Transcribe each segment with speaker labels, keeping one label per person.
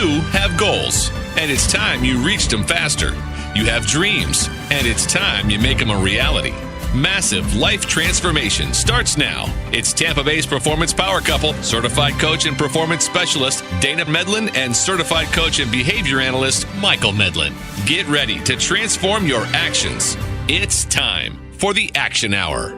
Speaker 1: You have goals, and it's time you reached them faster. You have dreams, and it's time you make them a reality. Massive life transformation starts now. It's Tampa Bay's performance power couple, certified coach and performance specialist Dana Medlin and certified coach and behavior analyst Michael Medlin. Get ready to transform your actions. It's time for the Action Hour.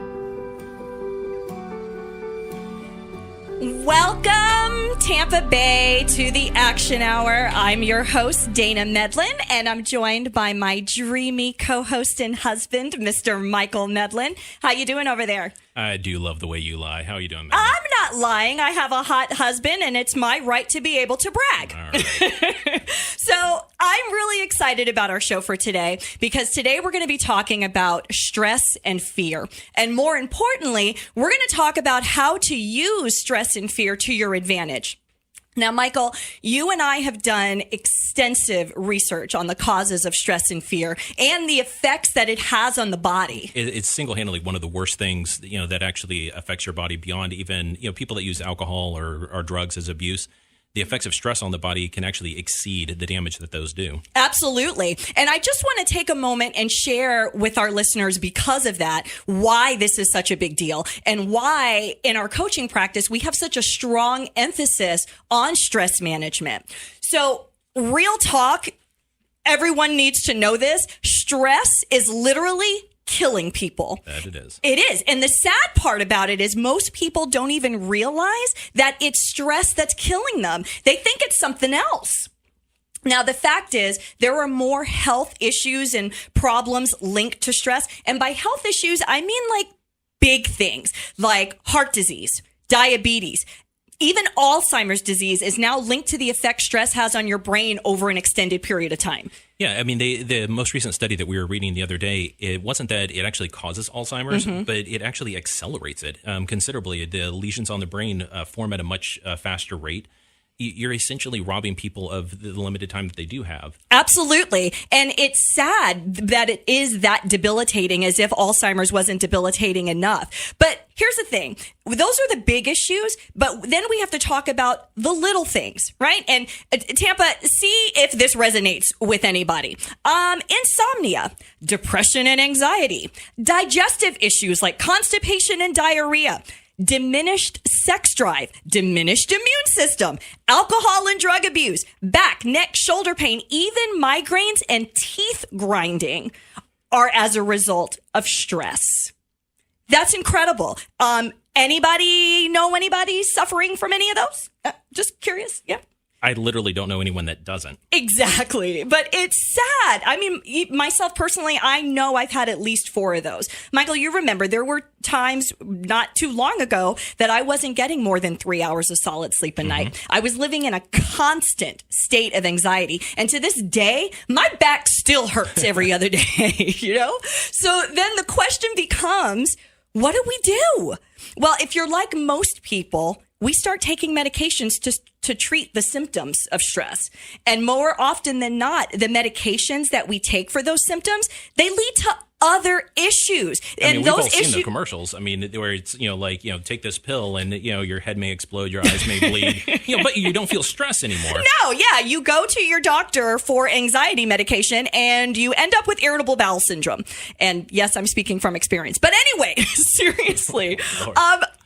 Speaker 2: Welcome, Tampa Bay, to the Action Hour. I'm your host, Dana Medlin, and I'm joined by my dreamy co-host and husband, Mr. Michael Medlin. How you doing over there?
Speaker 3: I do love the way you lie. How are you doing, man?
Speaker 2: I'm not lying. I have a hot husband, and it's my right to be able to brag.
Speaker 3: All right.
Speaker 2: So I'm really excited about our show for today because today we're going to be talking about stress and fear. And more importantly, we're going to talk about how to use stress and fear to your advantage. Now, Michael, you and I have done extensive research on the causes of stress and fear and the effects that it has on the body.
Speaker 3: It's single-handedly one of the worst things, that actually affects your body beyond even, people that use alcohol or drugs as abuse. The effects of stress on the body can actually exceed the damage that those do.
Speaker 2: Absolutely. And I just want to take a moment and share with our listeners, because of that, why this is such a big deal and why in our coaching practice, we have such a strong emphasis on stress management. So real talk, everyone needs to know this. Stress is literally killing people.
Speaker 3: That it is.
Speaker 2: It is. And the sad part about it is most people don't even realize that it's stress that's killing them. They think it's something else. Now, the fact is there are more health issues and problems linked to stress. And by health issues, I mean like big things like heart disease, diabetes. Even Alzheimer's disease is now linked to the effect stress has on your brain over an extended period of time.
Speaker 3: Yeah, I mean, the most recent study that we were reading the other day, it wasn't that it actually causes Alzheimer's, but it actually accelerates it considerably. The lesions on the brain form at a much faster rate. You're essentially robbing people of the limited time that they do have.
Speaker 2: Absolutely. And it's sad that it is that debilitating, as if Alzheimer's wasn't debilitating enough. But here's the thing. Those are the big issues, but then we have to talk about the little things, right? And Tampa, see if this resonates with anybody. Insomnia, depression and anxiety, digestive issues like constipation and diarrhea, diminished sex drive, diminished immune system, alcohol and drug abuse, back, neck, shoulder pain, even migraines and teeth grinding are as a result of stress. That's incredible. Anybody know anybody suffering from any of those? Just curious. Yeah.
Speaker 3: I literally don't know anyone that doesn't.
Speaker 2: Exactly. But it's sad. I mean, myself personally, I know I've had at least 4 of those. Michael, you remember there were times not too long ago that I wasn't getting more than 3 hours of solid sleep a night. I was living in a constant state of anxiety. And to this day, my back still hurts every other day, So then the question becomes, what do we do? Well, if you're like most people, we start taking medications to treat the symptoms of stress. And more often than not, the medications that we take for those symptoms, they lead to other issues.
Speaker 3: We've all seen the commercials. I mean, where it's, take this pill and, your head may explode, your eyes may bleed, but you don't feel stress anymore.
Speaker 2: No, yeah. You go to your doctor for anxiety medication and you end up with irritable bowel syndrome. And yes, I'm speaking from experience. But anyway, seriously,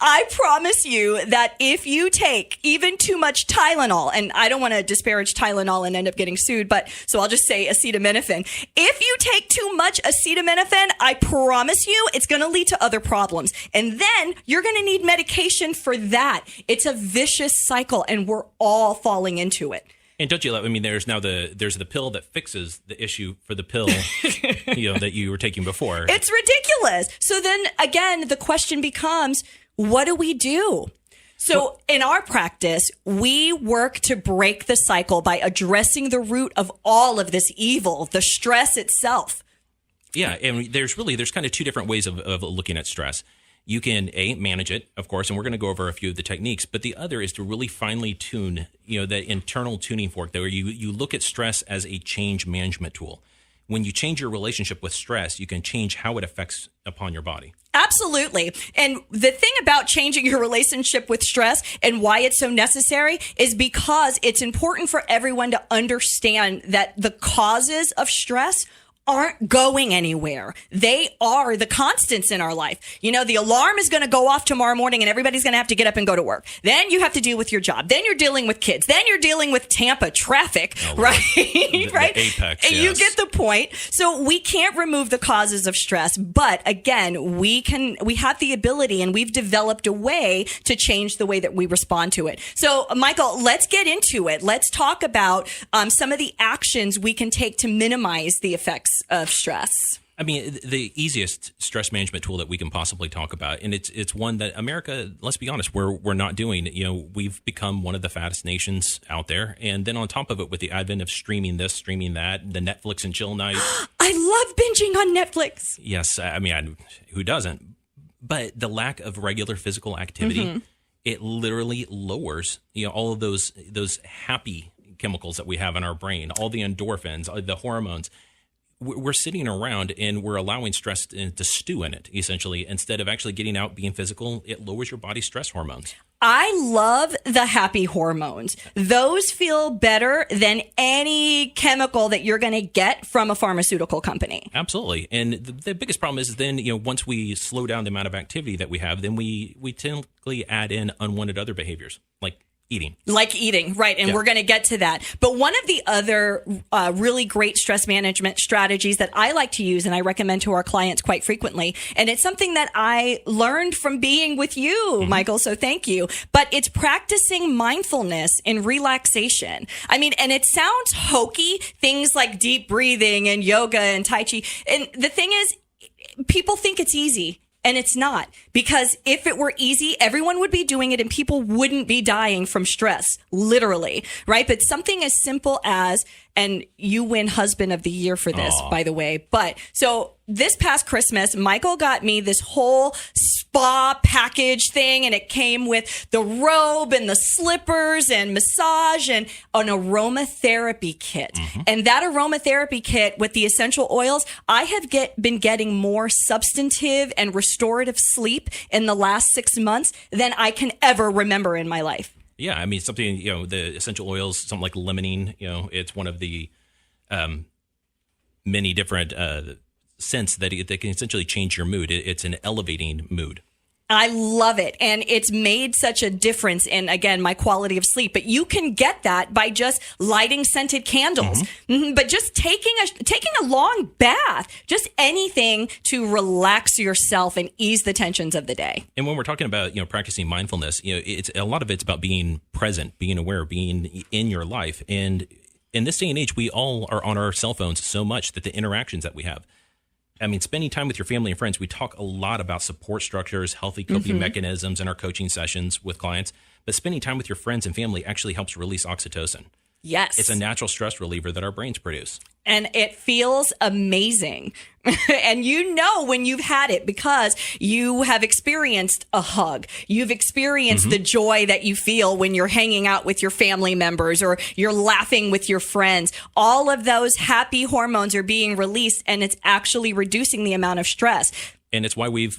Speaker 2: I promise you that if you take even too much Tylenol, and I don't want to disparage Tylenol and end up getting sued, so I'll just say acetaminophen. If you take too much acetaminophen, I promise you it's going to lead to other problems. And then you're going to need medication for that. It's a vicious cycle, and we're all falling into it.
Speaker 3: And don't you love? I mean, there's the pill that fixes the issue for the pill, that you were taking before.
Speaker 2: It's ridiculous. So then again, the question becomes, what do we do? So in our practice, we work to break the cycle by addressing the root of all of this evil, the stress itself.
Speaker 3: Yeah, and there's kind of 2 different ways of looking at stress. You can, manage it, of course, and we're going to go over a few of the techniques, but the other is to really finely tune, that internal tuning fork there, where you look at stress as a change management tool. When you change your relationship with stress, you can change how it affects upon your body.
Speaker 2: Absolutely. And the thing about changing your relationship with stress and why it's so necessary is because it's important for everyone to understand that the causes of stress aren't going anywhere. They are the constants in our life. You know, the alarm is going to go off tomorrow morning and everybody's going to have to get up and go to work. Then you have to deal with your job. Then you're dealing with kids. Then you're dealing with Tampa traffic, right? Right?
Speaker 3: The apex,
Speaker 2: and you get the point. So we can't remove the causes of stress, but again, we have the ability and we've developed a way to change the way that we respond to it. So Michael, let's get into it. Let's talk about some of the actions we can take to minimize the effects of stress.
Speaker 3: I mean, the easiest stress management tool that we can possibly talk about, and it's one that America, let's be honest, we're not doing. You know, we've become one of the fattest nations out there, and then on top of it, with the advent of streaming this, streaming that, the Netflix and chill night.
Speaker 2: I love binging on Netflix.
Speaker 3: Yes, I mean, who doesn't? But the lack of regular physical activity, it literally lowers, all of those happy chemicals that we have in our brain, all the endorphins, the hormones. We're sitting around and we're allowing stress to stew in it, essentially. Instead of actually getting out, being physical, it lowers your body's stress hormones.
Speaker 2: I love the happy hormones. Those feel better than any chemical that you're going to get from a pharmaceutical company.
Speaker 3: Absolutely. And the biggest problem is then, once we slow down the amount of activity that we have, then we typically add in unwanted other behaviors, like eating, right. And we're going to get to that. But one of the other really great stress management strategies that I like to use and I recommend to our clients quite frequently, and it's something that I learned from being with you, Michael, so thank you, but it's practicing mindfulness and relaxation. I mean, and it sounds hokey, things like deep breathing and yoga and Tai Chi. And the thing is, people think it's easy. And it's not, because if it were easy, everyone would be doing it and people wouldn't be dying from stress, literally, right? But something as simple as, and you win husband of the year for this, by the way. But so this past Christmas, Michael got me this whole spa package thing, and it came with the robe and the slippers and massage and an aromatherapy kit. And that aromatherapy kit with the essential oils, I have been getting more substantive and restorative sleep in the last 6 months than I can ever remember in my life. Yeah, I mean, something, the essential oils, something like limonene, it's one of the many different scents that can essentially change your mood. It's an elevating mood.
Speaker 2: I love it. And it's made such a difference in, again, my quality of sleep. But you can get that by just lighting scented candles. But just taking a long bath, just anything to relax yourself and ease the tensions of the day.
Speaker 3: And when we're talking about, practicing mindfulness, it's a lot of it's about being present, being aware, being in your life. And in this day and age, we all are on our cell phones so much that the interactions that we have, I mean, spending time with your family and friends, we talk a lot about support structures, healthy coping mechanisms in our coaching sessions with clients. But spending time with your friends and family actually helps release oxytocin.
Speaker 2: Yes.
Speaker 3: It's a natural stress reliever that our brains produce.
Speaker 2: And it feels amazing. And when you've had it because you have experienced a hug. You've experienced the joy that you feel when you're hanging out with your family members or you're laughing with your friends. All of those happy hormones are being released, and it's actually reducing the amount of stress.
Speaker 3: And it's why we've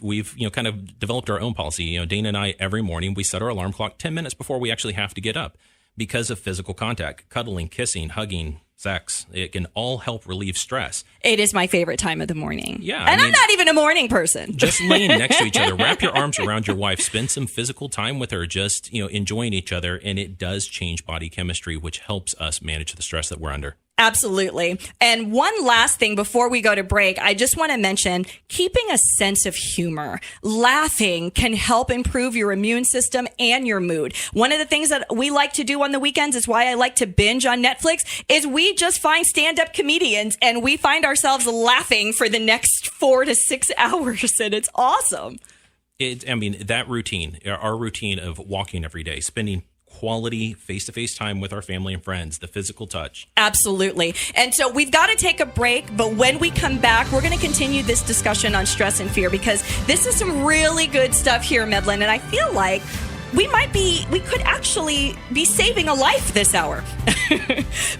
Speaker 3: kind of developed our own policy. Dana and I, every morning, we set our alarm clock 10 minutes before we actually have to get up because of physical contact, cuddling, kissing, hugging, sex. It can all help relieve stress.
Speaker 2: It is my favorite time of the morning.
Speaker 3: Yeah.
Speaker 2: And I'm not even a morning person.
Speaker 3: Just laying next to each other, wrap your arms around your wife, spend some physical time with her, just, enjoying each other. And it does change body chemistry, which helps us manage the stress that we're under.
Speaker 2: Absolutely. And one last thing before we go to break, I just want to mention keeping a sense of humor. Laughing can help improve your immune system and your mood. One of the things that we like to do on the weekends is why I like to binge on Netflix is we just find stand-up comedians and we find ourselves laughing for the next 4 to 6 hours. And it's awesome.
Speaker 3: That routine, our routine of walking every day, spending quality face-to-face time with our family and friends, the physical touch.
Speaker 2: Absolutely. And so we've got to take a break, but when we come back, we're going to continue this discussion on stress and fear because this is some really good stuff here, Medlin. And I feel like we could actually be saving a life this hour.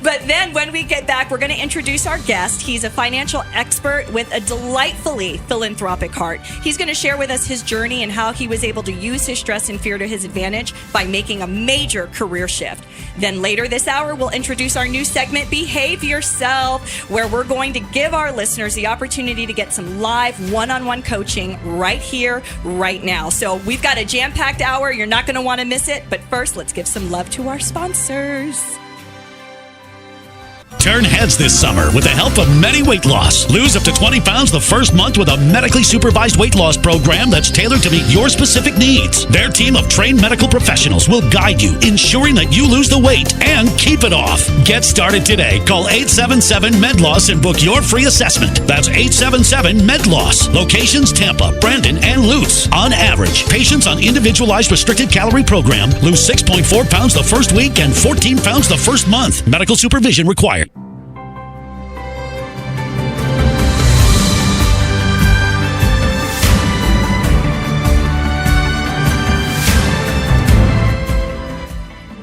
Speaker 2: But then when we get back, we're going to introduce our guest. He's a financial expert with a delightfully philanthropic heart. He's going to share with us his journey and how he was able to use his stress and fear to his advantage by making a major career shift. Then later this hour, we'll introduce our new segment, BehaviorSelf, where we're going to give our listeners the opportunity to get some live one-on-one coaching right here, right now. So we've got a jam-packed hour. You're not going to want to miss it. But first, let's give some love to our sponsors.
Speaker 4: Turn heads this summer with the help of Medi Weight Loss. Lose up to 20 pounds the first month with a medically supervised weight loss program that's tailored to meet your specific needs. Their team of trained medical professionals will guide you, ensuring that you lose the weight and keep it off. Get started today. Call 877-MED-LOSS and book your free assessment. That's 877-MED-LOSS. Locations Tampa, Brandon, and Lutz. On average, patients on individualized restricted calorie program lose 6.4 pounds the first week and 14 pounds the first month. Medical supervision required.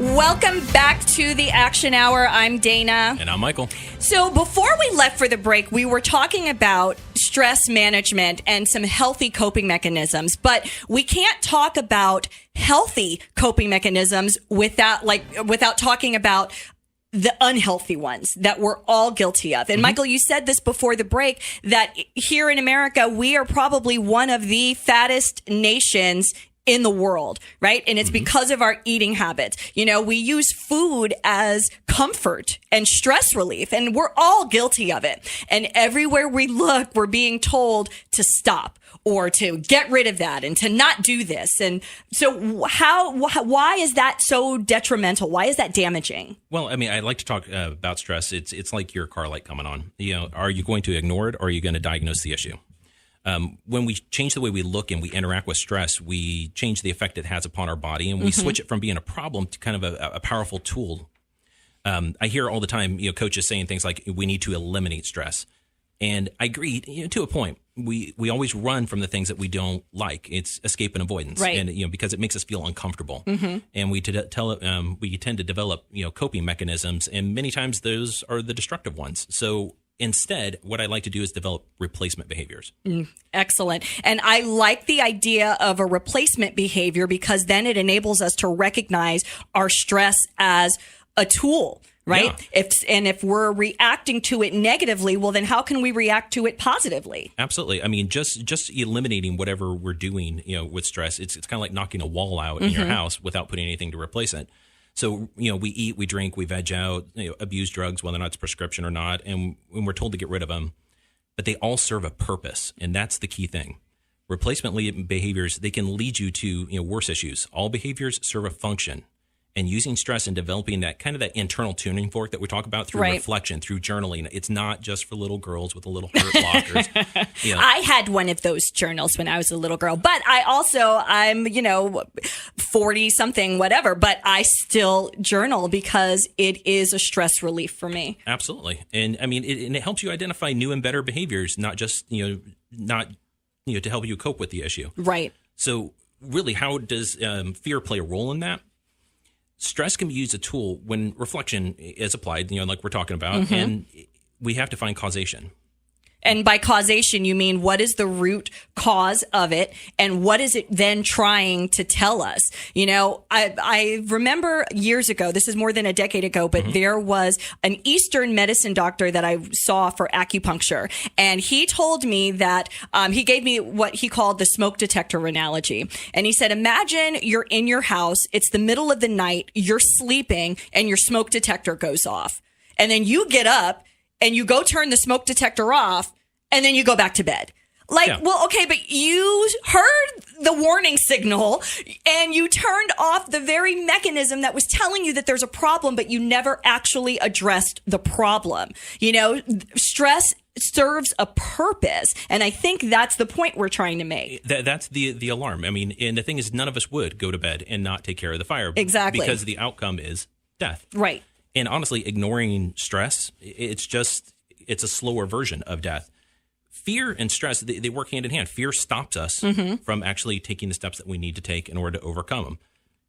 Speaker 2: Welcome back to the Action Hour. I'm Dana.
Speaker 3: And I'm Michael.
Speaker 2: So before we left for the break, we were talking about stress management and some healthy coping mechanisms, but we can't talk about healthy coping mechanisms without talking about the unhealthy ones that we're all guilty of. And Michael, you said this before the break, that here in America, we are probably one of the fattest nations in the world, right? And it's because of our eating habits. You know, we use food as comfort and stress relief, and we're all guilty of it. And everywhere we look, we're being told to stop or to get rid of that and to not do this. And so why is that so detrimental? Why is that damaging?
Speaker 3: Well, I mean, I like to talk about stress. It's like your car light coming on. You know, are you going to ignore it, or are you going to diagnose the issue? When we change the way we look and we interact with stress, we change the effect it has upon our body, and we switch it from being a problem to kind of a powerful tool. I hear all the time, coaches saying things like, we need to eliminate stress. And I agree, to a point. We always run from the things that we don't like. It's escape and avoidance,
Speaker 2: right?
Speaker 3: And because it makes us feel uncomfortable, and we tend to develop coping mechanisms, and many times those are the destructive ones. So instead, what I like to do is develop replacement behaviors.
Speaker 2: Excellent. And I like the idea of a replacement behavior because then it enables us to recognize our stress as a tool, right?
Speaker 3: Yeah.
Speaker 2: If we're reacting to it negatively, well, then how can we react to it positively?
Speaker 3: Absolutely. I mean, just eliminating whatever we're doing, with stress, it's kind of like knocking a wall out in your house without putting anything to replace it. So, we eat, we drink, we veg out, abuse drugs, whether or not it's prescription or not, and we're told to get rid of them. But they all serve a purpose, and that's the key thing. Replacement behaviors, they can lead you to worse issues. All behaviors serve a function. And using stress and developing that kind of that internal tuning fork that we talk about through reflection, through journaling. It's not just for little girls with a little hurt lockers.
Speaker 2: I had one of those journals when I was a little girl, but I'm 40 something, whatever, but I still journal because it is a stress relief for me.
Speaker 3: Absolutely. And I mean, it helps you identify new and better behaviors, not just, to help you cope with the issue.
Speaker 2: Right.
Speaker 3: So really, how does fear play a role in that? Stress can be used as a tool when reflection is applied, like we're talking about, and we have to find causation.
Speaker 2: And by causation, you mean what is the root cause of it and what is it then trying to tell us? I remember years ago, this is more than a decade ago, but there was an Eastern medicine doctor that I saw for acupuncture. And he told me that he gave me what he called the smoke detector analogy. And he said, imagine you're in your house. It's the middle of the night. You're sleeping and your smoke detector goes off. And then you get up and you go turn the smoke detector off, and then you go back to bed. Well, okay, but you heard the warning signal, and you turned off the very mechanism that was telling you that there's a problem, but you never actually addressed the problem. Stress serves a purpose, and I think that's the point we're trying to make.
Speaker 3: That's the alarm. I mean, and the thing is, none of us would go to bed and not take care of the fire.
Speaker 2: Exactly.
Speaker 3: Because the outcome is death.
Speaker 2: Right.
Speaker 3: And honestly, ignoring stress, it's a slower version of death. Fear and stress, they work hand in hand. Fear stops us from actually taking the steps that we need to take in order to overcome them.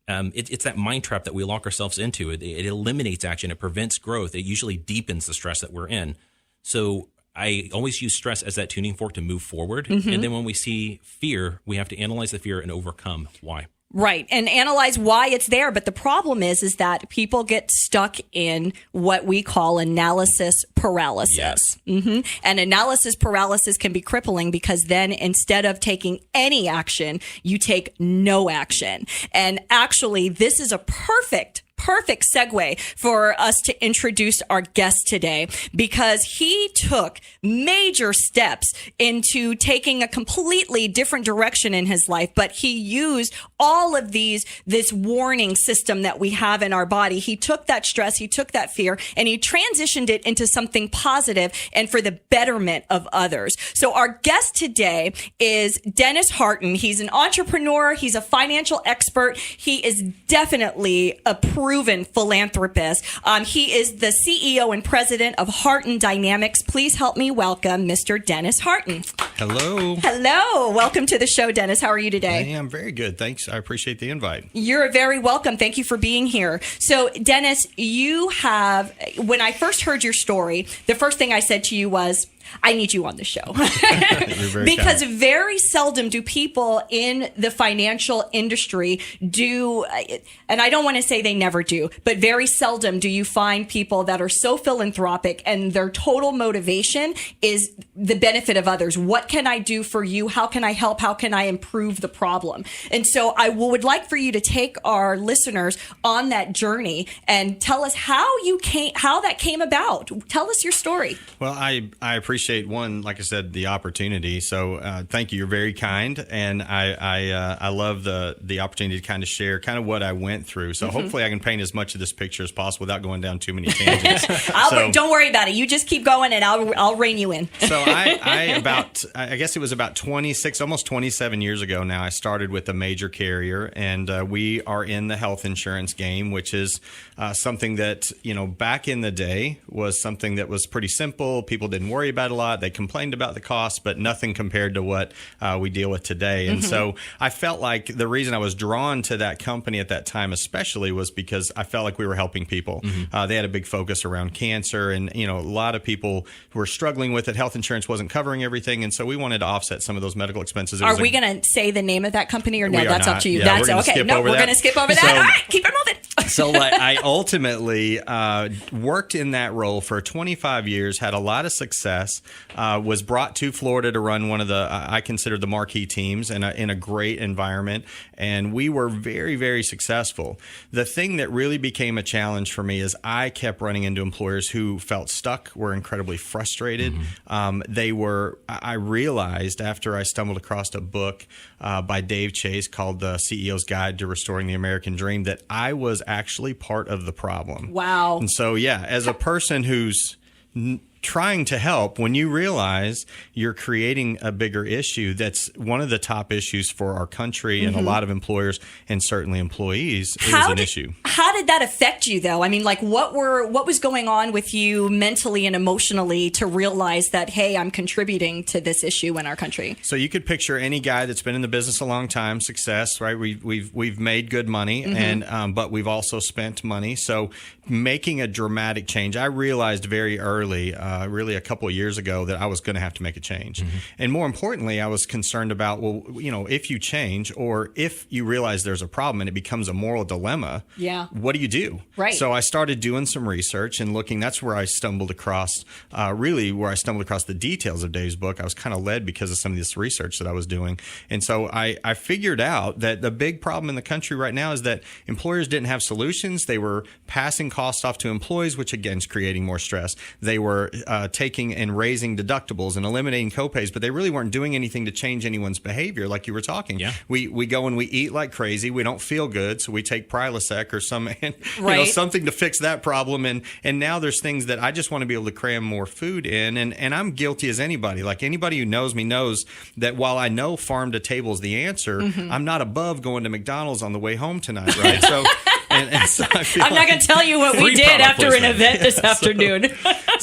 Speaker 3: It's that mind trap that we lock ourselves into. It eliminates action. It prevents growth. It usually deepens the stress that we're in. So I always use stress as that tuning fork to move forward.
Speaker 2: Mm-hmm.
Speaker 3: And then when we see fear, we have to analyze the fear and overcome why.
Speaker 2: Right. And analyze why it's there. But the problem is that people get stuck in what we call analysis paralysis.
Speaker 3: Yes.
Speaker 2: Mm-hmm. And analysis paralysis can be crippling because then instead of taking any action, you take no action. And actually, this is a perfect segue for us to introduce our guest today, because he took major steps into taking a completely different direction in his life, but he used all of this warning system that we have in our body. He took that stress, he took that fear, and he transitioned it into something positive and for the betterment of others. So our guest today is Dennis Hartin. He's an entrepreneur. He's a financial expert. He is definitely a proven philanthropist. He is the CEO and president of Hartin Dynamics. Please help me welcome Mr. Dennis Hartin.
Speaker 5: Hello.
Speaker 2: Hello. Welcome to the show, Dennis. How are you today?
Speaker 5: Hey, I'm very good. Thanks. I appreciate the invite.
Speaker 2: You're very welcome. Thank you for being here. So, Dennis, when I first heard your story, the first thing I said to you was, I need you on the show. Because
Speaker 5: kind.
Speaker 2: very seldom do people in the financial industry do, and I don't want to say they never do, but very seldom do you find people that are so philanthropic and their total motivation is the benefit of others. What can I do for you? How can I help? How can I improve the problem? And so I would like for you to take our listeners on that journey and tell us how that came about. Tell us your story.
Speaker 5: Well, I appreciate one, like I said, the opportunity. So thank you. You're very kind, and I love the opportunity to kind of share kind of what I went through. So hopefully I can paint as much of this picture as possible without going down too many tangents.
Speaker 2: Don't worry about it. You just keep going, and I'll rein you in.
Speaker 5: So I guess it was about 26, almost 27 years ago now, I started with a major carrier, and we are in the health insurance game, which is something that, back in the day was something that was pretty simple. People didn't worry about it a lot. They complained about the cost, but nothing compared to what we deal with today. And so I felt like the reason I was drawn to that company at that time especially was because I felt like we were helping people. They had a big focus around cancer, and a lot of people were struggling with it. Health insurance wasn't covering everything, and so we wanted to offset some of those medical expenses.
Speaker 2: Are we going to say the name of that company, or no? That's up to you.
Speaker 5: Yeah,
Speaker 2: That's okay. No, we're going to skip over that. All right, keep it moving.
Speaker 5: So I ultimately worked in that role for 25 years, had a lot of success, was brought to Florida to run one of the, I consider the marquee teams in a great environment. And we were very, very successful. The thing that really became a challenge for me is I kept running into employers who felt stuck, were incredibly frustrated. I realized after I stumbled across a book by Dave Chase called The CEO's Guide to Restoring the American Dream that I was actually part of the problem.
Speaker 2: Wow.
Speaker 5: And so, as a person who's trying to help, when you realize you're creating a bigger issue, that's one of the top issues for our country and a lot of employers and certainly employees is an issue.
Speaker 2: How did that affect you, though? I mean, like, what was going on with you mentally and emotionally to realize that, hey, I'm contributing to this issue in our country?
Speaker 5: So you could picture any guy that's been in the business a long time, success, right? We've made good money, and but we've also spent money. So making a dramatic change, I realized very early, really a couple of years ago, that I was going to have to make a change. And more importantly, I was concerned about, if you change or if you realize there's a problem and it becomes a moral dilemma, what do you do?
Speaker 2: Right.
Speaker 5: So I started doing some research and looking. That's where I stumbled across, the details of Dave's book. I was kind of led because of some of this research that I was doing. And so I figured out that the big problem in the country right now is that employers didn't have solutions. They were passing costs off to employees, which again is creating more stress. They were taking and raising deductibles and eliminating copays, but they really weren't doing anything to change anyone's behavior, like you were talking.
Speaker 3: Yeah.
Speaker 5: We go and we eat like crazy. We don't feel good, so we take Prilosec or something to fix that problem. And now there's things that I just want to be able to cram more food in. And I'm guilty as anybody. Like anybody who knows me knows that while I know farm to table is the answer, I'm not above going to McDonald's on the way home tonight, right? So. And so
Speaker 2: I'm not going to tell you what we did after an event this afternoon.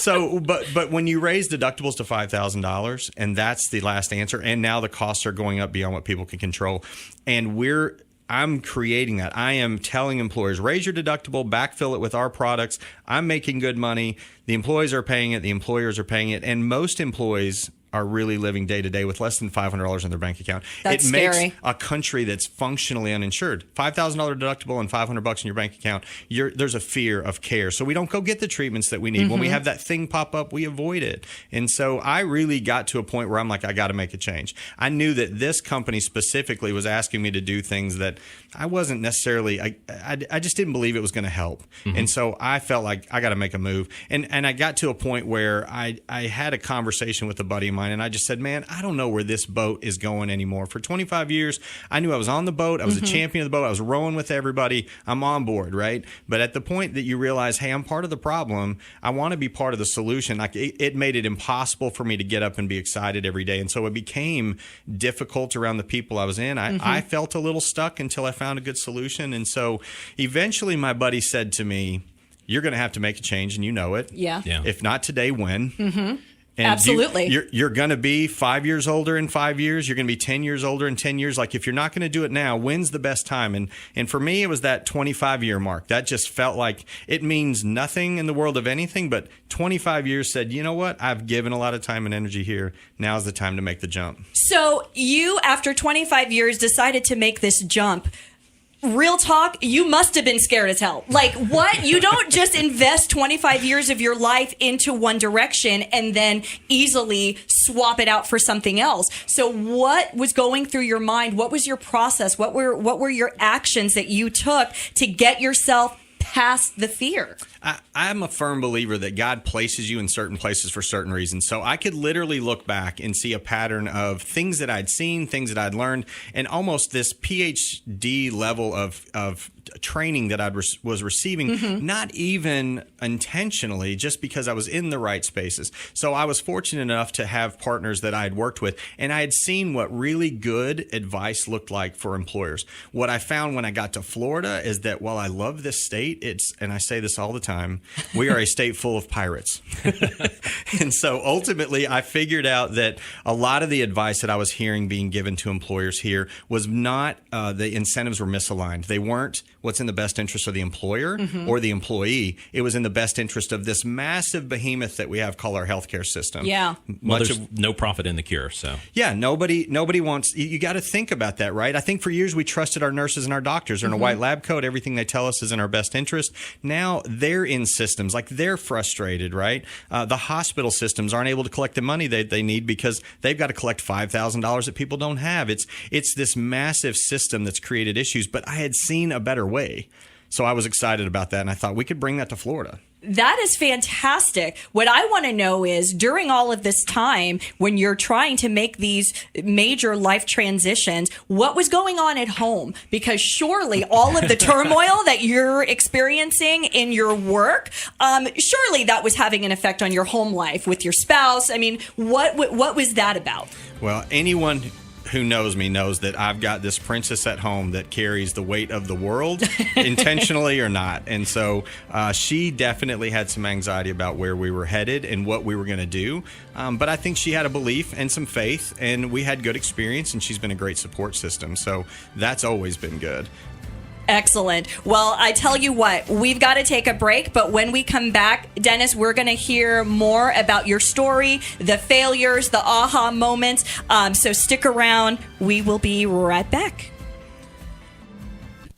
Speaker 5: But when you raise deductibles to $5,000, and that's the last answer, and now the costs are going up beyond what people can control, and we're I'm creating that. I am telling employers, raise your deductible, backfill it with our products. I'm making good money. The employees are paying it. The employers are paying it. And most employees are really living day to day with less than $500 in their bank account.
Speaker 2: That's
Speaker 5: it
Speaker 2: scary.
Speaker 5: makes a country that's functionally uninsured. $5,000 deductible and $500 in your bank account. There's a fear of care. So we don't go get the treatments that we need. When we have that thing pop up, we avoid it. And so I really got to a point where I'm like, I got to make a change. I knew that this company specifically was asking me to do things that I wasn't necessarily, I just didn't believe it was going to help. And so I felt like I got to make a move. And I got to a point where I had a conversation with a buddy of mine, and I just said, man, I don't know where this boat is going anymore. For 25 years, I knew I was on the boat. I was a champion of the boat. I was rowing with everybody. I'm on board, right? But at the point that you realize, hey, I'm part of the problem, I want to be part of the solution. Like it made it impossible for me to get up and be excited every day. And so it became difficult around the people I was in. I felt a little stuck until I found a good solution. And so eventually my buddy said to me, you're going to have to make a change, and you know it.
Speaker 2: Yeah.
Speaker 5: If not today, when? And
Speaker 2: Absolutely.
Speaker 5: You're going to be 5 years older in 5 years. You're going to be 10 years older in 10 years. Like, if you're not going to do it now, when's the best time? And for me, it was that 25-year mark. That just felt like it means nothing in the world of anything, but 25 years said, you know what? I've given a lot of time and energy here. Now's the time to make the jump.
Speaker 2: So you, after 25 years, decided to make this jump. Real talk, you must have been scared as hell. Like, what? You don't just invest 25 years of your life into one direction and then easily swap it out for something else. So what was going through your mind? What was your process? What were your actions that you took to get yourself past the fear?
Speaker 5: I'm a firm believer that God places you in certain places for certain reasons. So I could literally look back and see a pattern of things that I'd seen, things that I'd learned, and almost this PhD level of training that I was receiving, not even intentionally, just because I was in the right spaces. So I was fortunate enough to have partners that I had worked with, and I had seen what really good advice looked like for employers. What I found when I got to Florida is that while I love this state, and I say this all the time, we are a state full of pirates. And so ultimately, I figured out that a lot of the advice that I was hearing being given to employers here was not, the incentives were misaligned. They weren't what's in the best interest of the employer or the employee. It was in the best interest of this massive behemoth that we have called our healthcare system.
Speaker 2: Yeah.
Speaker 3: Well, there's no profit in the cure, so.
Speaker 5: Yeah, nobody wants, you got to think about that, right? I think for years we trusted our nurses and our doctors. They're in a white lab coat. Everything they tell us is in our best interest. Now they're in systems, like they're frustrated, right? The hospital systems aren't able to collect the money they need because they've got to collect $5,000 that people don't have. It's this massive system that's created issues, but I had seen a better way. So I was excited about that, and I thought we could bring that to Florida.
Speaker 2: That is fantastic. What I want to know is, during all of this time, when you're trying to make these major life transitions, what was going on at home? Because surely all of the turmoil that you're experiencing in your work, surely that was having an effect on your home life with your spouse. I mean, what was that about?
Speaker 5: Well, anyone who knows me knows that I've got this princess at home that carries the weight of the world, intentionally or not. And so she definitely had some anxiety about where we were headed and what we were going to do. But I think she had a belief and some faith, and we had good experience, and she's been a great support system. So that's always been good.
Speaker 2: Excellent. Well, I tell you what, we've got to take a break, but when we come back, Dennis, we're going to hear more about your story, the failures, the aha moments. So stick around. We will be right back.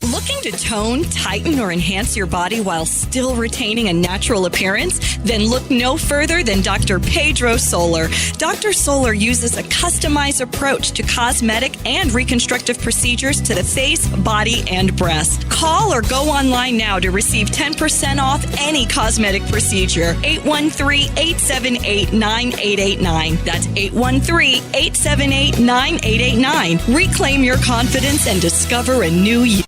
Speaker 2: Looking to tone, tighten, or enhance your body while still retaining a natural appearance? Then look no further than Dr. Pedro Solar. Dr. Solar uses a customized approach to cosmetic and reconstructive procedures to the face, body, and breast. Call or go online now to receive 10% off any cosmetic procedure. 813-878-9889. That's 813-878-9889. Reclaim your confidence and discover a new you.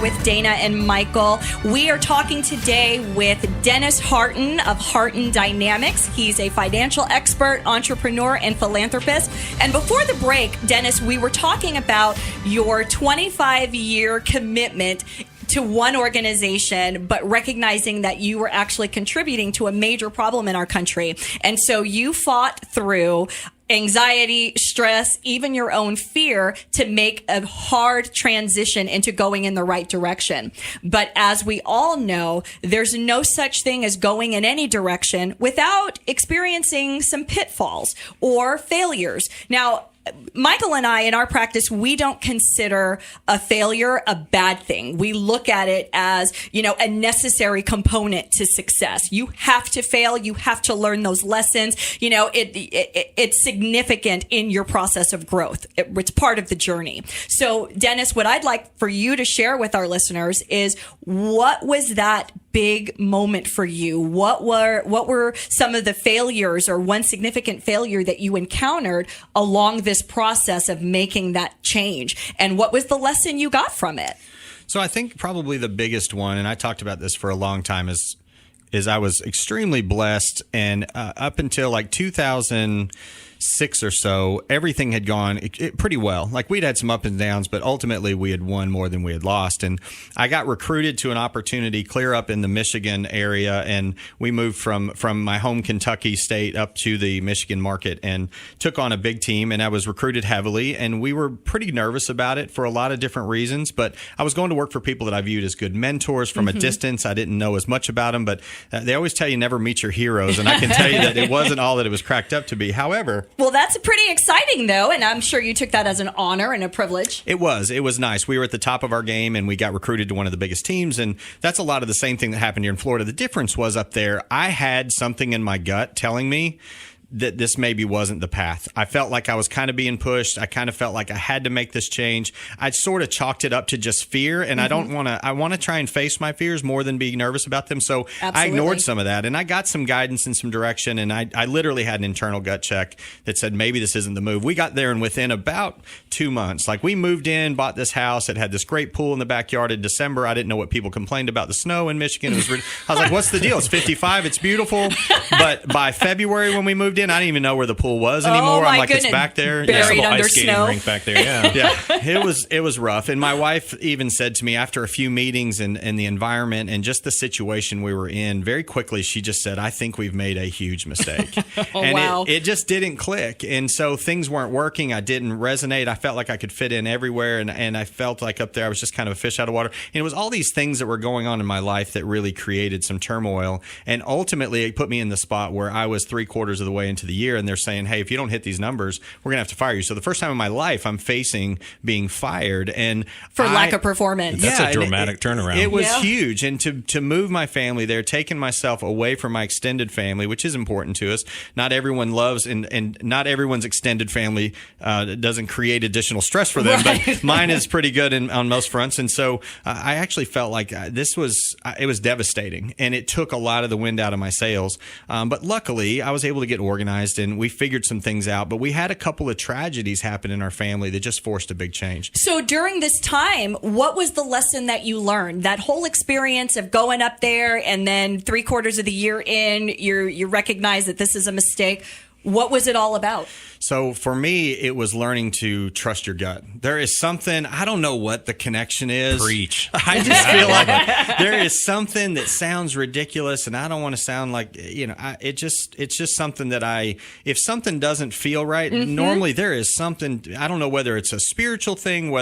Speaker 2: With Dana and Michael. We are talking today with Dennis Hartin of Hartin Dynamics. He's a financial expert, entrepreneur, and philanthropist. And before the break, Dennis, we were talking about your 25-year commitment to one organization, but recognizing that you were actually contributing to a major problem in our country. And so you fought through anxiety, stress, even your own fear to make a hard transition into going in the right direction. But as we all know, there's no such thing as going in any direction without experiencing some pitfalls or failures. Now, Michael and I, in our practice, we don't consider a failure a bad thing. We look at it as, a necessary component to success. You have to fail. You have to learn those lessons. It's significant in your process of growth. It's part of the journey. So, Dennis, what I'd like for you to share with our listeners is, what was that big moment for you? What were some of the failures or one significant failure that you encountered along this process of making that change? And what was the lesson you got from it?
Speaker 5: So I think probably the biggest one, and I talked about this for a long time, is I was extremely blessed. And up until like 2006 or so, everything had gone pretty well. Like, we'd had some ups and downs, but ultimately we had won more than we had lost. And I got recruited to an opportunity clear up in the Michigan area, and we moved from my home Kentucky state up to the Michigan market and took on a big team. And I was recruited heavily, and we were pretty nervous about it for a lot of different reasons. But I was going to work for people that I viewed as good mentors from a distance. I didn't know as much about them, but they always tell you never meet your heroes. And I can tell you that it wasn't all that it was cracked up to be. However,
Speaker 2: well, that's pretty exciting, though, and I'm sure you took that as an honor and a privilege.
Speaker 5: It was nice. We were at the top of our game, and we got recruited to one of the biggest teams, and that's a lot of the same thing that happened here in Florida. The difference was up there, I had something in my gut telling me that this maybe wasn't the path. I felt like I was kind of being pushed. I kind of felt like I had to make this change. I sort of chalked it up to just fear, and I want to try and face my fears more than be nervous about them. So I ignored some of that, and I got some guidance and some direction, and I literally had an internal gut check that said maybe this isn't the move. We got there, and within about 2 months, like, we moved in, bought this house. It had this great pool in the backyard. In December, I didn't know what people complained about the snow in Michigan. I was like, what's the deal? It's 55. It's beautiful. But by February, when we moved in, I didn't even know where the pool was anymore. I'm like,
Speaker 2: goodness.
Speaker 5: It's back there.
Speaker 2: Buried under
Speaker 3: ice
Speaker 2: snow.
Speaker 3: Rink back there, yeah.
Speaker 5: Yeah, it was rough. And my wife even said to me after a few meetings and the environment and just the situation we were in, very quickly, she just said, I think we've made a huge mistake. And
Speaker 2: wow.
Speaker 5: it just didn't click. And so things weren't working. I didn't resonate. I felt like I could fit in everywhere. And I felt like up there I was just kind of a fish out of water. And it was all these things that were going on in my life that really created some turmoil. And ultimately, it put me in the spot where I was 3/4 of the way into the year, and they're saying, hey, if you don't hit these numbers, we're going to have to fire you. So the first time in my life, I'm facing being fired. And
Speaker 2: for lack of performance.
Speaker 3: That's a dramatic turnaround.
Speaker 5: It was huge. And to move my family there, taking myself away from my extended family, which is important to us. Not everyone loves, and not everyone's extended family doesn't create additional stress for them, right. But mine is pretty good on most fronts. And so I actually felt like it was devastating, and it took a lot of the wind out of my sails. But luckily, I was able to get organized, and we figured some things out. But we had a couple of tragedies happen in our family that just forced a big change.
Speaker 2: So during this time, what was the lesson that you learned? That whole experience of going up there, and then 3/4 of the year in, you recognize that this is a mistake. What was it all about?
Speaker 5: So for me, it was learning to trust your gut. There is something, I don't know what the connection is.
Speaker 3: Preach.
Speaker 5: I just feel like there is something that sounds ridiculous, and I don't want to sound like, it's just something that if something doesn't feel right, normally there is something, I don't know whether it's a spiritual thing,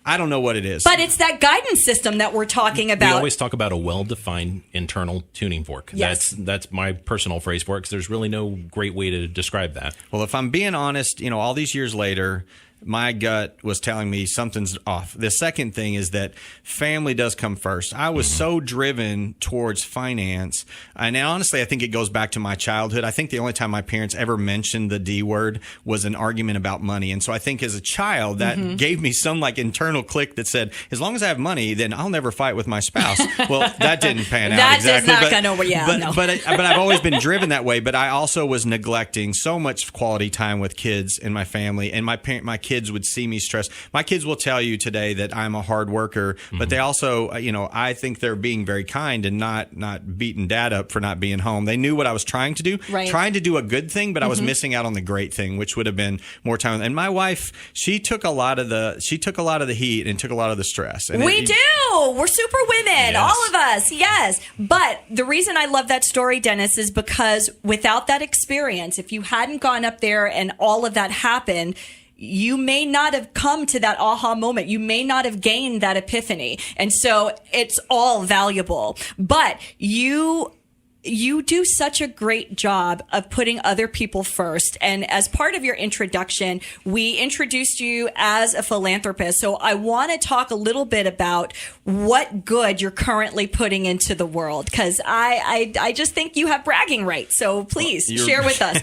Speaker 5: I don't know what it is.
Speaker 2: But it's that guidance system that we're talking about.
Speaker 3: We always talk about a well-defined internal tuning fork.
Speaker 2: Yes.
Speaker 3: That's my personal phrase for it, because there's really no great way to describe that.
Speaker 5: Well, if I'm being honest, all these years later, my gut was telling me something's off. The second thing is that family does come first. I was so driven towards finance. And honestly, I think it goes back to my childhood. I think the only time my parents ever mentioned the D word was an argument about money. And so I think as a child, that gave me some internal click that said, as long as I have money, then I'll never fight with my spouse. Well, that didn't pan out
Speaker 2: that
Speaker 5: exactly.
Speaker 2: That is not going to, no.
Speaker 5: But I've always been driven that way. But I also was neglecting so much quality time with kids and my family. And my kids kids would see me stressed. My kids will tell you today that I'm a hard worker, but they also, I think they're being very kind and not beating dad up for not being home. They knew what I was trying to do, trying to do a good thing, but I was missing out on the great thing, which would have been more time. And my wife, she took a lot of the heat and took a lot of the stress. And
Speaker 2: we do. We're super women, all of us. Yes. But the reason I love that story, Dennis, is because without that experience, if you hadn't gone up there and all of that happened, you may not have come to that aha moment. You may not have gained that epiphany. And so it's all valuable. But you do such a great job of putting other people first. And as part of your introduction, we introduced you as a philanthropist. So I want to talk a little bit about what good you're currently putting into the world, because I just think you have bragging rights. So please share with us.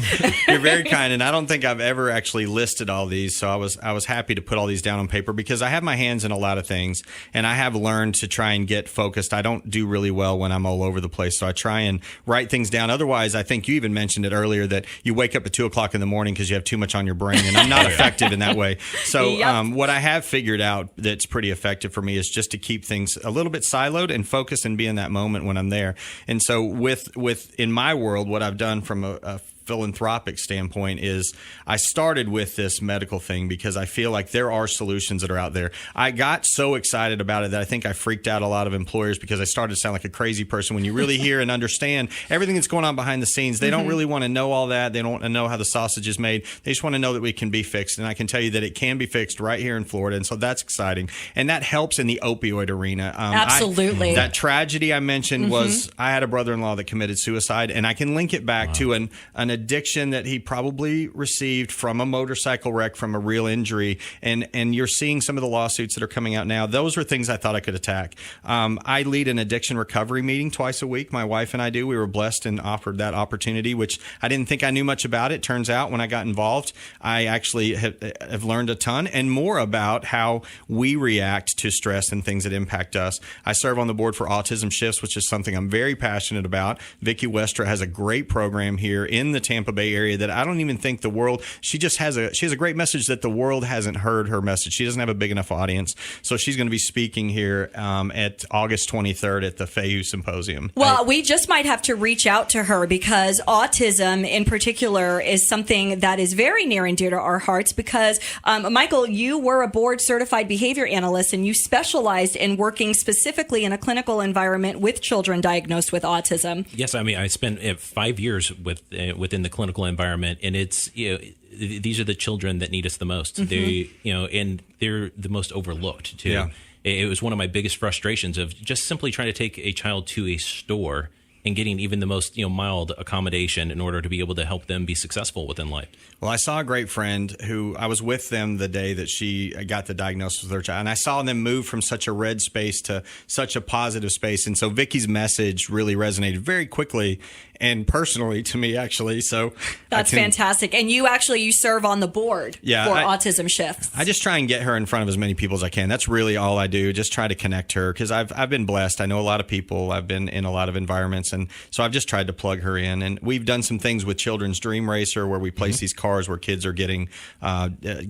Speaker 5: You're very kind. And I don't think I've ever actually listed all these. So I was happy to put all these down on paper because I have my hands in a lot of things and I have learned to try and get focused. I don't do really well when I'm all over the place. So I try and write things down. Otherwise, I think you even mentioned it earlier that you wake up at 2:00 in the morning because you have too much on your brain, and I'm not effective in that way. So what I have figured out that's pretty effective for me is just to keep things a little bit siloed and focus and be in that moment when I'm there. And so with in my world, what I've done from a philanthropic standpoint is I started with this medical thing because I feel like there are solutions that are out there. I got so excited about it that I think I freaked out a lot of employers because I started to sound like a crazy person. When you really hear and understand everything that's going on behind the scenes, they don't really want to know all that. They don't want to know how the sausage is made. They just want to know that we can be fixed. And I can tell you that it can be fixed right here in Florida. And so that's exciting. And that helps in the opioid arena.
Speaker 2: Absolutely.
Speaker 5: That tragedy I mentioned was I had a brother-in-law that committed suicide, and I can link it back to an addiction that he probably received from a motorcycle wreck, from a real injury. And you're seeing some of the lawsuits that are coming out now. Those are things I thought I could attack. I lead an addiction recovery meeting twice a week. My wife and I do. We were blessed and offered that opportunity, which I didn't think I knew much about. It turns out when I got involved, I actually have learned a ton and more about how we react to stress and things that impact us. I serve on the board for Autism Shifts, which is something I'm very passionate about. Vicki Westra has a great program here in the Tampa Bay area that I don't even think the world, she has a great message that the world hasn't heard her message. She doesn't have a big enough audience. So she's going to be speaking here at August 23rd at the FAHU Symposium.
Speaker 2: Well, we just might have to reach out to her because autism in particular is something that is very near and dear to our hearts because, Michael, you were a board certified behavior analyst and you specialized in working specifically in a clinical environment with children diagnosed with autism.
Speaker 3: Yes, I mean, I spent 5 years within the clinical environment, and it's these are the children that need us the most. They and they're the most overlooked too. Yeah. It was one of my biggest frustrations of just simply trying to take a child to a store and getting even the most mild accommodation in order to be able to help them be successful within life.
Speaker 5: Well, I saw a great friend who I was with them the day that she got the diagnosis with her child, and I saw them move from such a red space to such a positive space. And so Vicki's message really resonated very quickly and personally to me, actually. So
Speaker 2: that's fantastic. And you serve on the board for Autism Shifts.
Speaker 5: I just try and get her in front of as many people as I can. That's really all I do. Just try to connect her because I've been blessed. I know a lot of people. I've been in a lot of environments, and so I've just tried to plug her in. And we've done some things with Children's Dream Racer where we place these cars where kids are getting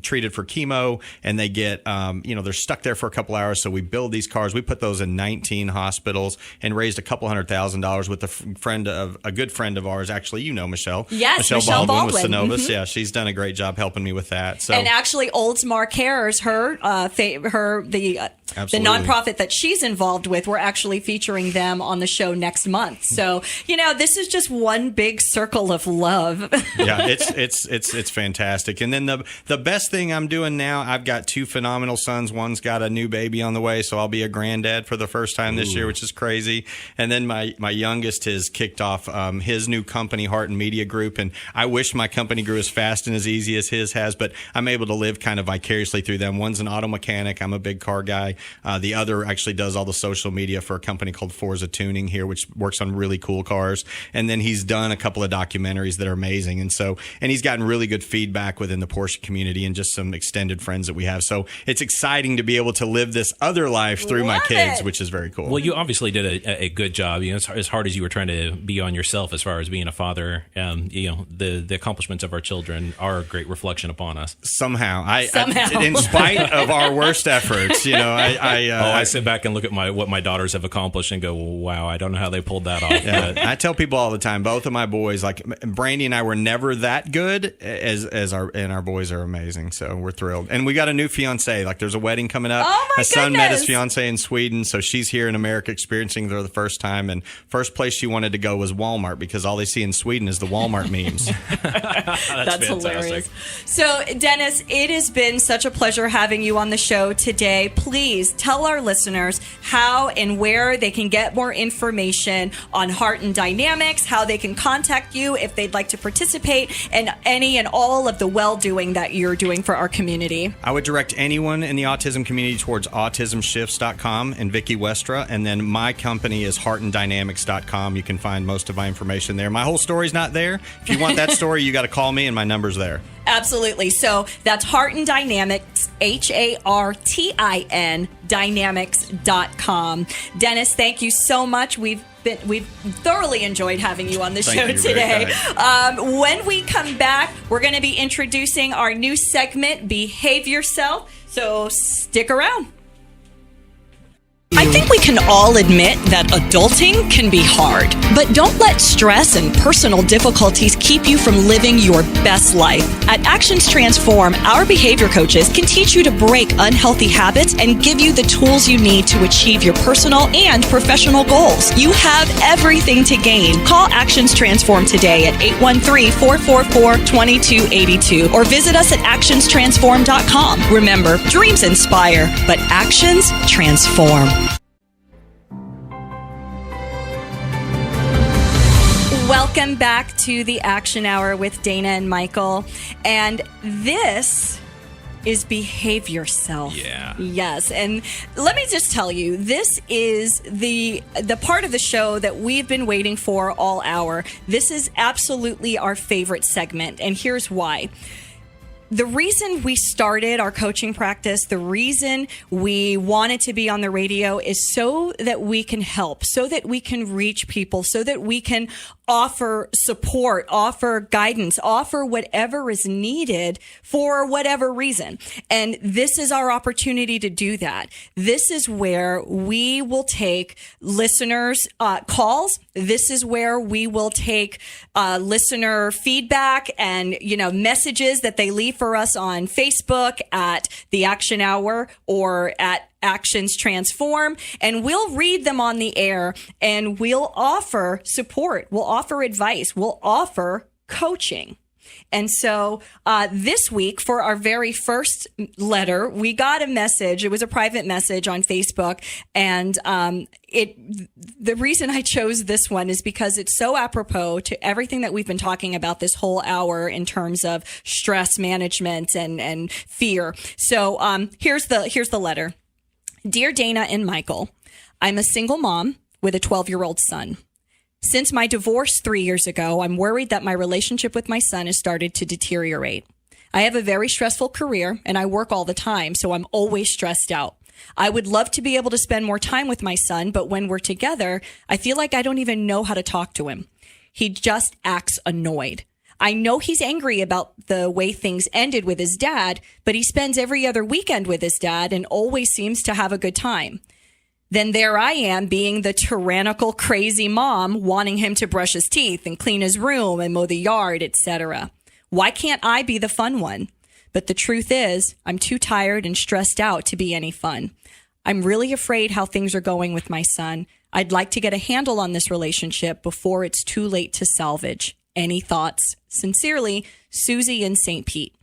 Speaker 5: treated for chemo, and they get they're stuck there for a couple hours. So we build these cars. We put those in 19 hospitals and raised $200,000 with a good friend of ours. Actually, Michelle.
Speaker 2: Yes, Michelle Baldwin
Speaker 5: with Synovus. Yeah, she's done a great job helping me with that. So
Speaker 2: and actually, Oldsmar Cares, the nonprofit that she's involved with, we're actually featuring them on the show next month. So this is just one big circle of love.
Speaker 5: Yeah, it's fantastic. And then the best thing I'm doing now, I've got two phenomenal sons. One's got a new baby on the way, so I'll be a granddad for the first time this year, which is crazy. And then my youngest has kicked off his new company, Hartin Media Group, and I wish my company grew as fast and as easy as his has, but I'm able to live kind of vicariously through them. One's an auto mechanic. I'm a big car guy. guy. The other actually does all the social media for a company called Forza Tuning here, which works on really cool cars. And then he's done a couple of documentaries that are amazing. And he's gotten really good feedback within the Porsche community and just some extended friends that we have. So it's exciting to be able to live this other life through my kids, which is very cool.
Speaker 3: Well, you obviously did a good job. As hard as you were trying to be on yourself as far as being a father, the accomplishments of our children are a great reflection upon us.
Speaker 5: Somehow. In spite of our worst efforts, I
Speaker 3: sit back and look at what my daughters have accomplished and go, wow, I don't know how they pulled that off.
Speaker 5: Yeah. I tell people all the time, both of my boys, like Brandy and I, were never that good as our boys are amazing. So we're thrilled. And we got a new fiance. Like there's a wedding coming up.
Speaker 2: Oh my
Speaker 5: my son
Speaker 2: goodness.
Speaker 5: met his fiance in Sweden. So she's here in America experiencing it for the first time. And first place she wanted to go was Walmart because all they see in Sweden is the Walmart memes.
Speaker 3: That's
Speaker 2: hilarious. So Dennis, it has been such a pleasure having you on the show today. Please tell our listeners how and where they can get more information on Hartin Dynamics, how they can contact you if they'd like to participate in any and all of the well-doing that you're doing for our community.
Speaker 5: I would direct anyone in the autism community towards autismshifts.com and Vicky Westra. And then my company is hartindynamics.com. You can find most of my information there. My whole story's not there. If you want that story, you got to call me and my number's there.
Speaker 2: Absolutely. So that's Hartin Dynamics, HARTIN Dynamics.com. Dennis, thank you so much. We've thoroughly enjoyed having you on the show today. When we come back, we're going to be introducing our new segment, BehaviorSelf. So stick around. I think we can all admit that adulting can be hard, but don't let stress and personal difficulties keep you from living your best life. At Actions Transform, our behavior coaches can teach you to break unhealthy habits and give you the tools you need to achieve your personal and professional goals. You have everything to gain. Call Actions Transform today at 813-444-2282 or visit us at actionstransform.com. Remember, dreams inspire, but actions transform. Welcome back to the Action Hour with Dana and Michael. And this is BehaviorSelf.
Speaker 3: Yeah.
Speaker 2: Yes. And let me just tell you, this is the part of the show that we've been waiting for all hour. This is absolutely our favorite segment. And here's why. The reason we started our coaching practice, the reason we wanted to be on the radio is so that we can help, so that we can reach people, so that we can offer support, offer guidance, offer whatever is needed for whatever reason. And this is our opportunity to do that. This is where we will take listeners' calls. This is where we will take listener feedback and, messages that they leave for us on Facebook at the Action Hour or at Actions Transform, and we'll read them on the air and we'll offer support, we'll offer advice, we'll offer coaching. And so this week, for our very first letter, we got a message. It was a private message on Facebook. And the reason I chose this one is because it's so apropos to everything that we've been talking about this whole hour in terms of stress management and fear. So here's the letter. Dear Dana and Michael, I'm a single mom with a 12-year-old son. Since my divorce 3 years ago, I'm worried that my relationship with my son has started to deteriorate. I have a very stressful career and I work all the time, so I'm always stressed out. I would love to be able to spend more time with my son, but when we're together, I feel like I don't even know how to talk to him. He just acts annoyed. I know he's angry about the way things ended with his dad, but he spends every other weekend with his dad and always seems to have a good time. Then there I am being the tyrannical, crazy mom, wanting him to brush his teeth and clean his room and mow the yard, etc. Why can't I be the fun one? But the truth is, I'm too tired and stressed out to be any fun. I'm really afraid how things are going with my son. I'd like to get a handle on this relationship before it's too late to salvage. Any thoughts? Sincerely, Susie in St. Pete.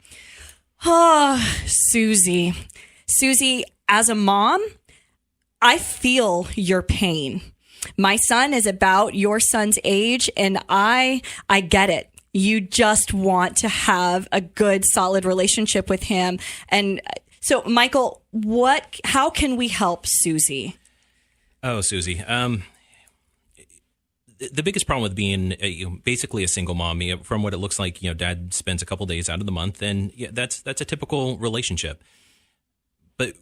Speaker 2: Susie. Susie, as a mom, I feel your pain. My son is about your son's age, and I get it. You just want to have a good, solid relationship with him. And So, Michael, how can we help Susie?
Speaker 3: Oh, Susie. The biggest problem with being basically a single mom, from what it looks like, dad spends a couple days out of the month, and that's a typical relationship. But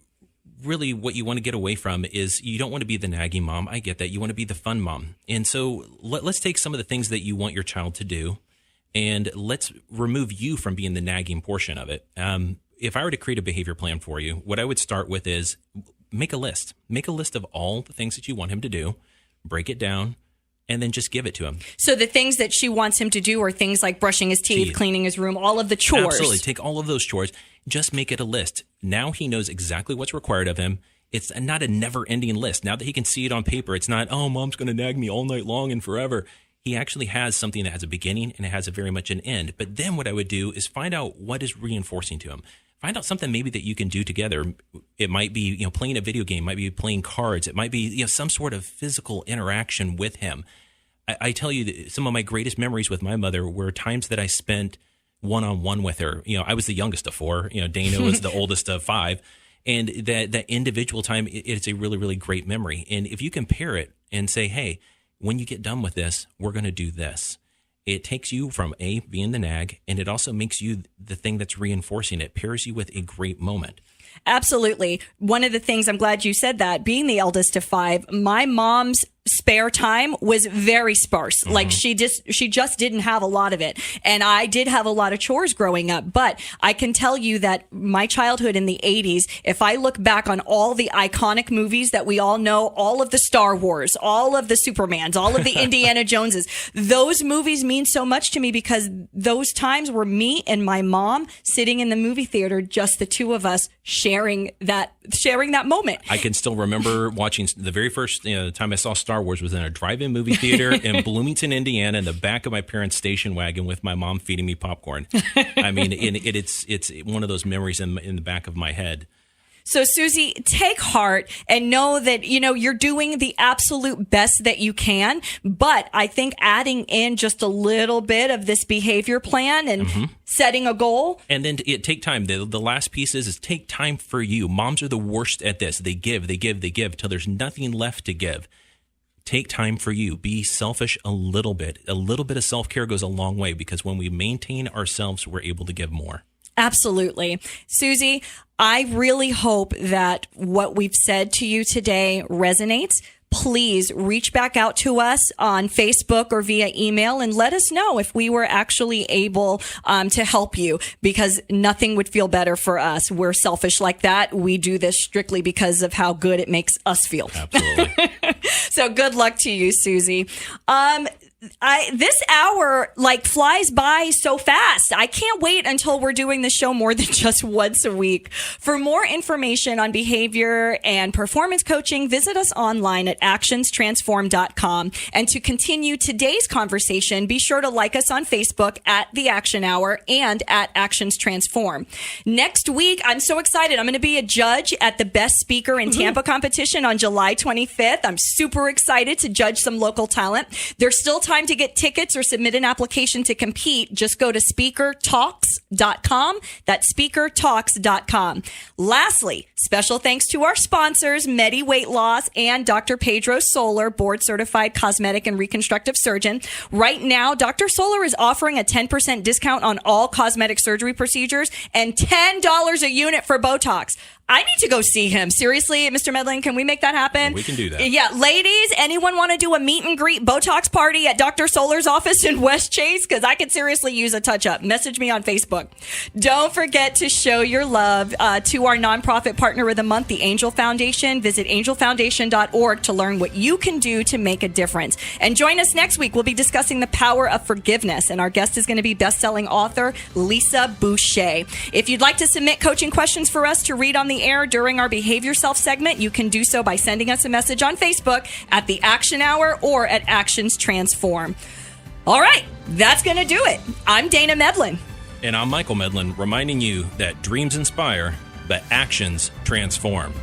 Speaker 3: really what you want to get away from is you don't want to be the nagging mom. I get that. You want to be the fun mom. And so let's take some of the things that you want your child to do, and let's remove you from being the nagging portion of it. If I were to create a behavior plan for you, what I would start with is make a list. Make a list of all the things that you want him to do, break it down, and then just give it to him.
Speaker 2: So the things that she wants him to do are things like brushing his teeth, cleaning his room, all of the chores.
Speaker 3: Absolutely. Take all of those chores. Just make it a list. Now he knows exactly what's required of him. It's not a never-ending list. Now that he can see it on paper, it's not, oh, mom's going to nag me all night long and forever. He actually has something that has a beginning and it has a very much an end. But then what I would do is find out what is reinforcing to him. Find out something maybe that you can do together. It might be, playing a video game, might be playing cards. It might be, some sort of physical interaction with him. I tell you that some of my greatest memories with my mother were times that I spent one-on-one with her. I was the youngest of four. Dana was the oldest of five. And that individual time, it's a really, really great memory. And if you compare it and say, hey, when you get done with this, we're going to do this. It takes you from being the nag, and it also makes you the thing that's reinforcing it, pairs you with a great moment.
Speaker 2: Absolutely. One of the things, I'm glad you said that, being the eldest of five, my mom's spare time was very sparse. Like she just didn't have a lot of it. And I did have a lot of chores growing up, but I can tell you that my childhood in the 80s, if I look back on all the iconic movies that we all know, all of the Star Wars, all of the Supermans, all of the Indiana Joneses, those movies mean so much to me because those times were me and my mom sitting in the movie theater, just the two of us sharing that moment.
Speaker 3: I can still remember watching the very first time I saw Star Wars was in a drive-in movie theater in Bloomington, Indiana, in the back of my parents' station wagon with my mom feeding me popcorn. I mean, it's one of those memories in the back of my head.
Speaker 2: So, Susie, take heart and know that, you're doing the absolute best that you can. But I think adding in just a little bit of this behavior plan and setting a goal.
Speaker 3: And then take time. The last piece is take time for you. Moms are the worst at this. They give till there's nothing left to give. Take time for you. Be selfish a little bit. A little bit of self-care goes a long way because when we maintain ourselves, we're able to give more.
Speaker 2: Absolutely. Susie, I really hope that what we've said to you today resonates. Please reach back out to us on Facebook or via email and let us know if we were actually able to help you, because nothing would feel better for us. We're selfish like that. We do this strictly because of how good it makes us feel.
Speaker 3: Absolutely.
Speaker 2: So good luck to you, Susie. This hour flies by so fast. I can't wait until we're doing the show more than just once a week. For more information on behavior and performance coaching, visit us online at actionstransform.com. And to continue today's conversation, be sure to like us on Facebook at The Action Hour and at Actions Transform. Next week, I'm so excited. I'm going to be a judge at the Best Speaker in Tampa competition on July 25th. I'm super excited to judge some local talent. There's still time to get tickets or submit an application to compete. Just go to speakertalks.com. That's speakertalks.com. Lastly, special thanks to our sponsors, Medi Weight Loss and Dr. Pedro Solar, board certified cosmetic and reconstructive surgeon. Right now, Dr. Solar is offering a 10% discount on all cosmetic surgery procedures and $10 a unit for Botox. I need to go see him. Seriously, Mr. Medlin, can we make that happen?
Speaker 3: We can do that.
Speaker 2: Yeah. Ladies, anyone want to do a meet and greet Botox party at Dr. Solar's office in West Chase? Because I could seriously use a touch-up. Message me on Facebook. Don't forget to show your love to our nonprofit partner of the month, the Angel Foundation. Visit angelfoundation.org to learn what you can do to make a difference. And join us next week. We'll be discussing the power of forgiveness. And our guest is going to be best-selling author Lisa Boucher. If you'd like to submit coaching questions for us to read on the air during our BehaviorSelf segment, you can do so by sending us a message on Facebook at The Action Hour or at Actions Transform. All right, that's going to do it. I'm Dana Medlin.
Speaker 3: And I'm Michael Medlin, reminding you that dreams inspire, but actions transform.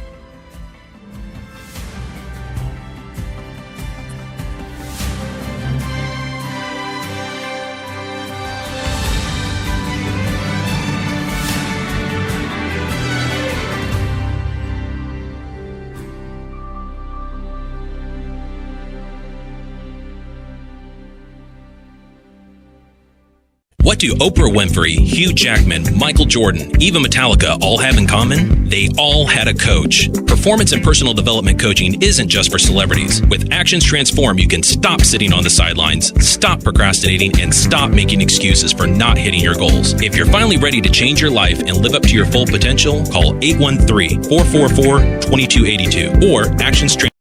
Speaker 3: What do Oprah Winfrey, Hugh Jackman, Michael Jordan, even Metallica all have in common? They all had a coach. Performance and personal development coaching isn't just for celebrities. With Actions Transform, you can stop sitting on the sidelines, stop procrastinating, and stop making excuses for not hitting your goals. If you're finally ready to change your life and live up to your full potential, call 813-444-2282 or Actions Transform.